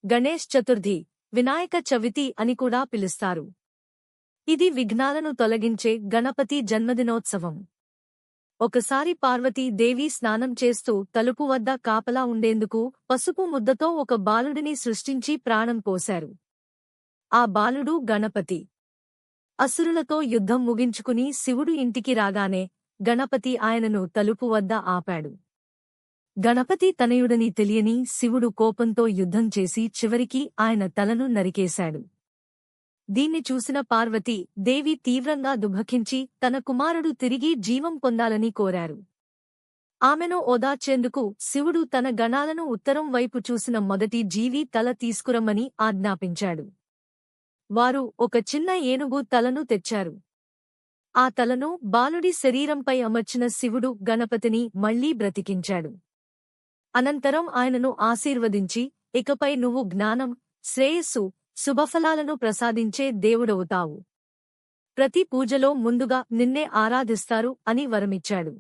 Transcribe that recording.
గణేష్ చతుర్థి, వినాయక చవితి అని కూడా పిలుస్తారు. ఇది విఘ్నాలను తొలగించే గణపతి జన్మదినోత్సవం. ఒకసారి పార్వతీ దేవి స్నానం చేస్తూ తలుపు వద్ద కాపలా ఉండేందుకు పసుపు ముద్దతో ఒక బాలుడిని సృష్టించి ప్రాణం పోశారు. ఆ బాలుడు గణపతి. అసురులతో యుద్ధం ముగించుకుని శివుడు ఇంటికి రాగానే గణపతి ఆయనను తలుపు వద్ద ఆపాడు. గణపతి తనయుడని తెలియని శివుడు కోపంతో యుద్ధం చేసి చివరికి ఆయన తలను నరికేశాడు. దీన్ని చూసిన పార్వతీ దేవి తీవ్రంగా దుఃఖించి తన కుమారుడు తిరిగి జీవం పొందాలని కోరారు. ఆమెను ఓదార్చేందుకు శివుడు తన గణాలను ఉత్తరం వైపు చూసిన మొదటి జీవి తల తీసుకురమ్మని ఆజ్ఞాపించాడు. వారు ఒక చిన్న ఏనుగు తలను తెచ్చారు. ఆ తలను బాలుడి శరీరంపై అమర్చిన శివుడు గణపతిని మళ్లీ బ్రతికించాడు. అనంతరం ఆయనను ఆశీర్వదించి, ఇకపై నువ్వు జ్ఞానం, శ్రేయస్సు, శుభఫలాలను ప్రసాదించే దేవుడవుతావు. ప్రతి పూజలో ముందుగా నిన్నే ఆరాధిస్తారు అని వరమిచ్చాడు.